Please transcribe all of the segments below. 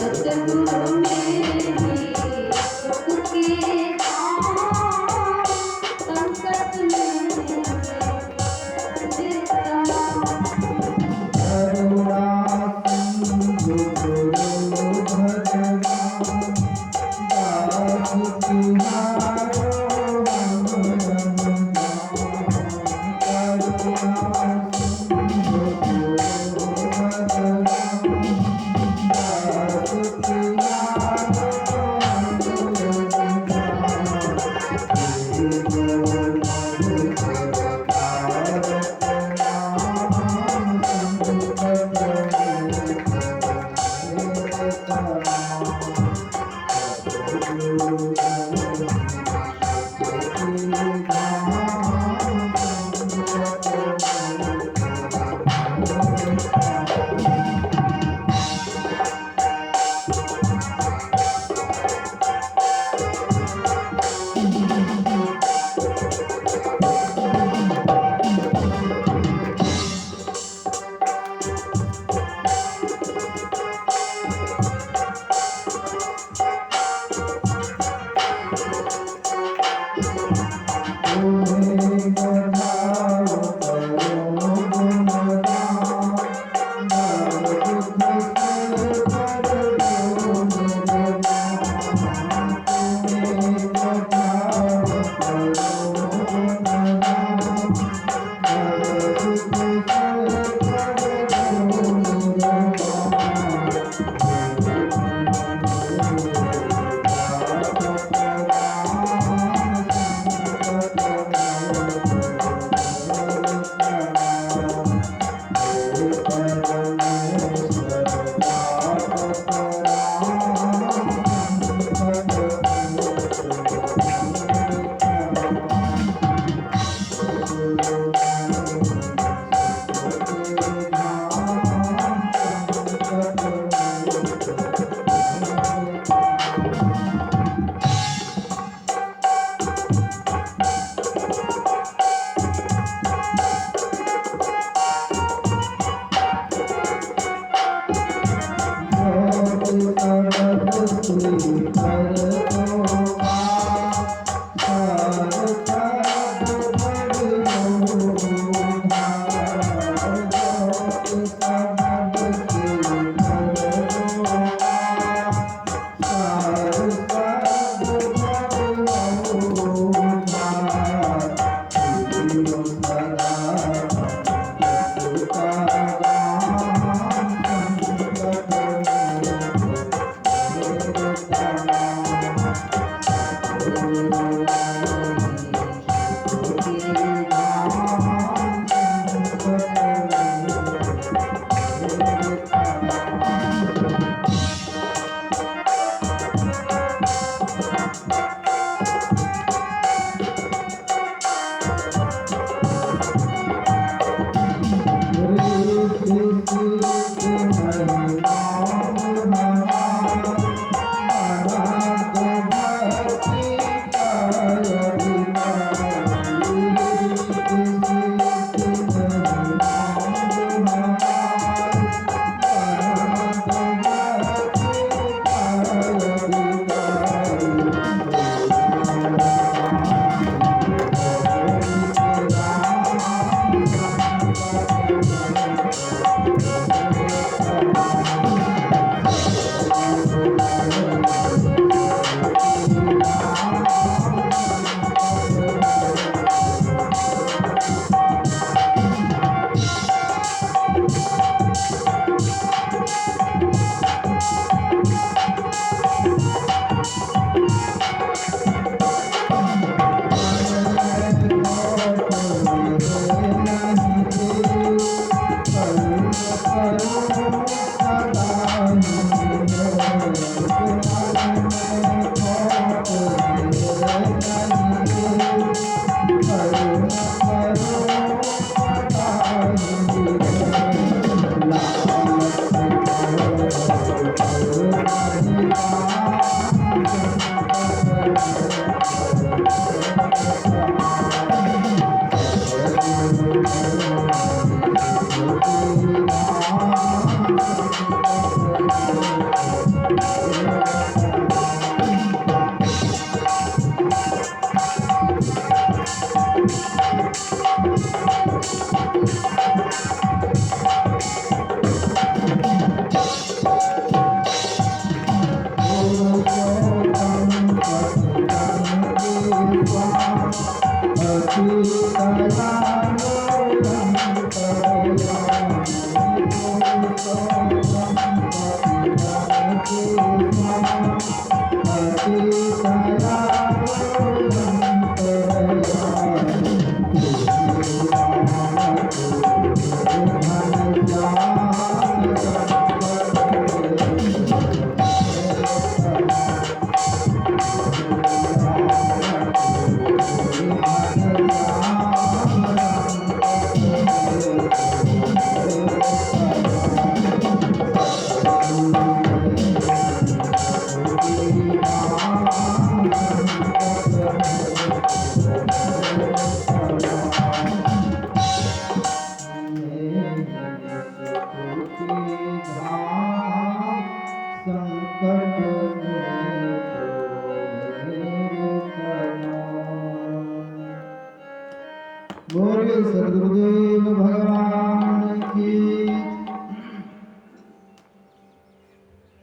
सतगुरु मेरी सुख की संकट में करुणा सिंधु गुरु भगवान दास तुम्हारो हम करुणा सिंधु गुरु भगवान दास तुम्हारो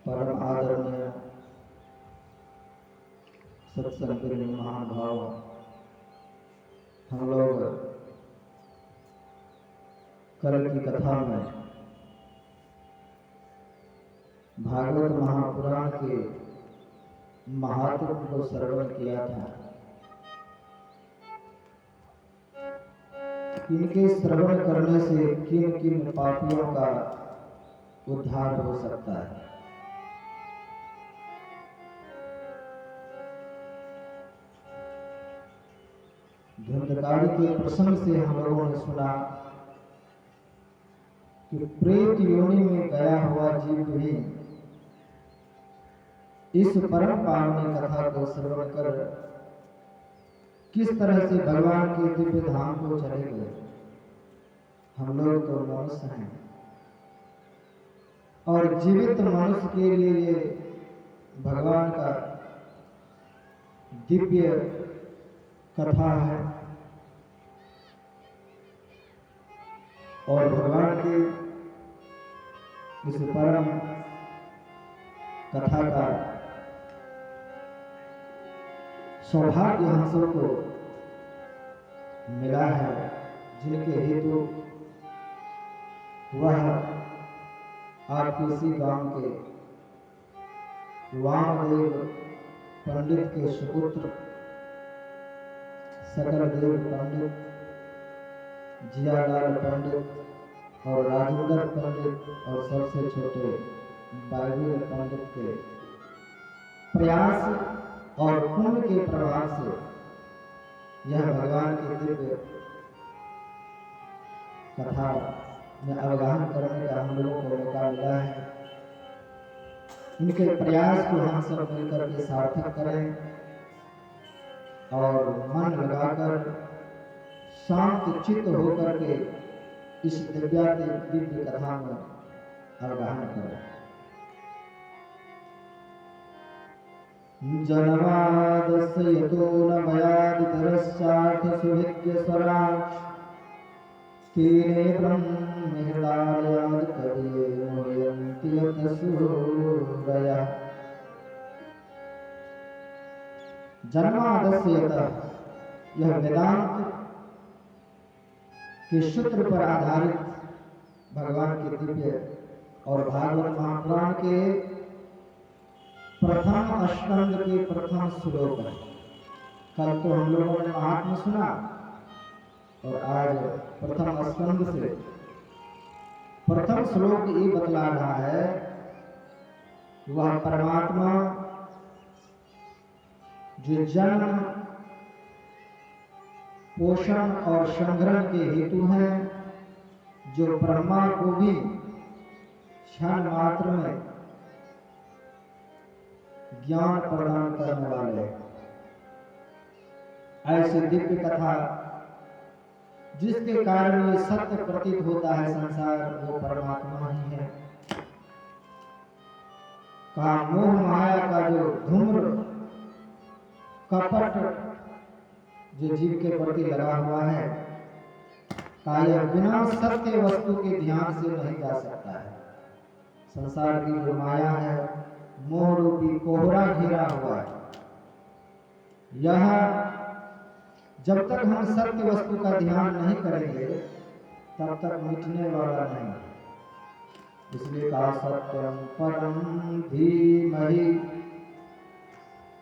परम आदरणीय सत्संग प्रेमी महानुभाव, हम लोग कल की कथा में भागवत महापुराण के महात्म को श्रवण किया था। इनके श्रवण करने से किन किन पापियों का उद्धार हो सकता है। धुंधकारी के प्रसंग से हम लोगों ने सुना कि प्रेत योनि में गया हुआ जीव भी इस परम पावनी कथा को श्रवण कर किस तरह से भगवान के दिव्य धाम को चले गए। हम लोग तो मनुष्य हैं और जीवित मनुष्य के लिए ये भगवान का दिव्य कथा है और भगवान की इस परम कथा का सौभाग्य हम सबको मिला है, जिनके हेतु वह आपके इसी गांव के वामदेव पंडित के सुपुत्र सकलदेव पंडित, जियालाल पंडित और राजेंद्र पंडित और सबसे छोटे बागीर पंडित के प्रयास और पुण्य के प्रभाव से यह भगवान की दिव्य कथा में अवगाहन करने का हम लोगों को मौका मिला है। इनके प्रयास को हम सब मिलकर के सार्थक करें और मन लगाकर शांत चित्त होकर के इस दिव्य कथा में अवगाहन करें। जनवादस्य यतो न भयादितरश्चार्थ सुभिज्ञ स्वराज तेने ब्रह्महृदालयाद कविये मोहयन्ति यतसूरयः। जन्मादस्य यतः, यह वेदांत के सूत्र पर आधारित भगवान के दिव्य और भागवत महापुराण के प्रथम स्कंद के प्रथम श्लोक है। कल तो हम लोगों ने महात्मा सुना और आज प्रथम स्कंद से प्रथम श्लोक ये बतला रहा है वह परमात्मा जो जन्म पोषण और संग्रह के हेतु है, जो ब्रह्मा को भी क्षण मात्र में ज्ञान प्रदान करने वाले, ऐसी दिव्य कथा जिसके कारण ये सत्य प्रतीत होता है संसार वो परमात्मा ही है। काम मोह माया का जो धूम्र कपट जो जीव के प्रति लगा हुआ है, का यह बिना सत्य वस्तु के ध्यान से नहीं जा सकता है। संसार की जो माया है, मोह रूपी कोहरा घिरा हुआ है, यह जब तक हम सत्य वस्तु का ध्यान नहीं करेंगे तब तक मिटने वाला नहीं। इसलिए कहा सत्यम परम धीमहि,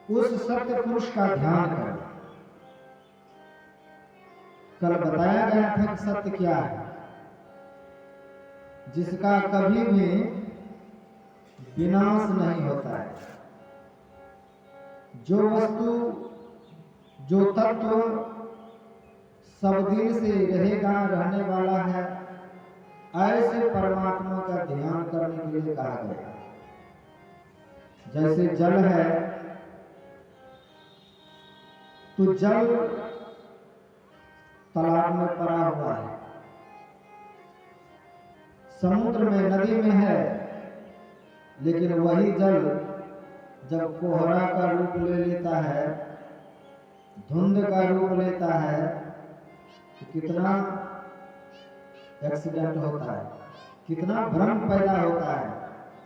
उस सत्य पुरुष का ध्यान करें। कल बताया गया था कि सत्य क्या है, जिसका कभी भी विनाश नहीं होता है। जो वस्तु जो तत्व सब दिन से रहेगा, रहने वाला है, ऐसे परमात्मा का ध्यान करने के लिए कहा गया। जैसे जल है तो जल तालाब में पड़ा हुआ है, समुद्र में, नदी में है, लेकिन वही जल जब कोहरा का रूप ले लेता है, धुंध का रूप लेता है, तो कितना एक्सीडेंट होता है, कितना भ्रम पैदा होता है।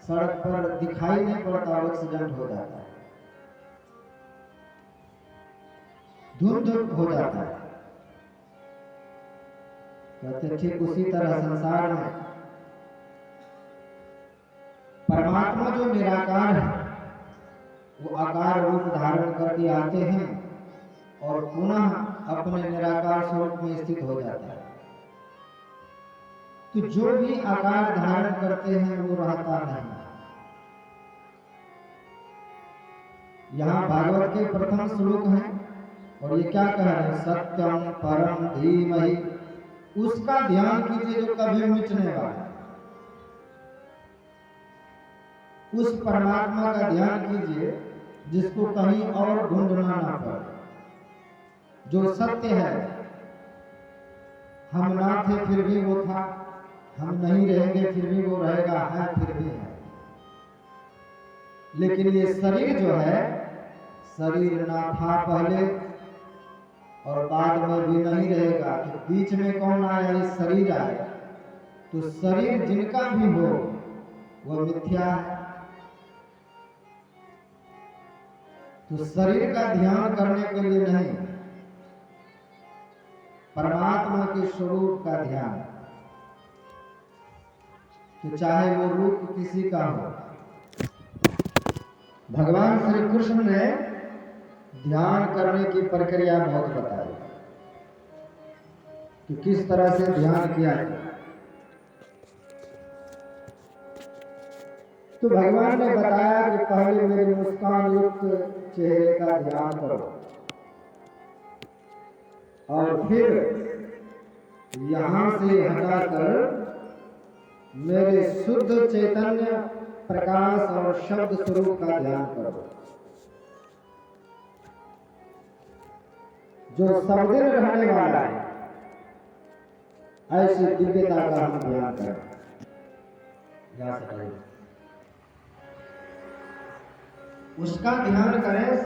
सड़क पर दिखाई नहीं पड़ता और एक्सीडेंट हो जाता है, धुंध हो जाता है। कहते ठीक उसी तरह संसार में परमात्मा जो निराकार है वो आकार रूप धारण करके आते हैं और पुनः अपने निराकार स्वरूप में स्थित हो जाता है। तो जो भी आकार धारण करते हैं वो रहता नहीं। यहाँ भागवत के प्रथम श्लोक है और ये क्या कह रहे हैं, सत्यम परम धीमहि, उसका ध्यान कीजिए जो कभी मिटने वाला है। उस परमात्मा का ध्यान कीजिए जिसको कहीं और ढूंढना ना पड़े, जो सत्य है। हम ना थे फिर भी वो था, हम नहीं रहेंगे फिर भी वो रहेगा, है फिर भी है। लेकिन ये शरीर जो है, शरीर ना था पहले और बाद में भी नहीं रहेगा। तो बीच में कौन आया, ये शरीर आया। तो शरीर जिनका भी हो वो मिथ्या है। तो शरीर का ध्यान करने के लिए नहीं, परमात्मा के स्वरूप का ध्यान, तो चाहे वो रूप किसी का हो। भगवान श्री कृष्ण ने ध्यान करने की प्रक्रिया बहुत बताई कि किस तरह से ध्यान किया जाए। तो भगवान ने बताया कि पहले मेरे मुस्कान युक्त चेहरे का ध्यान करो और फिर यहां से हटाकर मेरे शुद्ध चैतन्य प्रकाश और शब्द स्वरूप का ध्यान करो, जो सब दिन रहने वाला है। ऐसी दिव्यता का हम ध्यान करें। उसका ध्यान करें।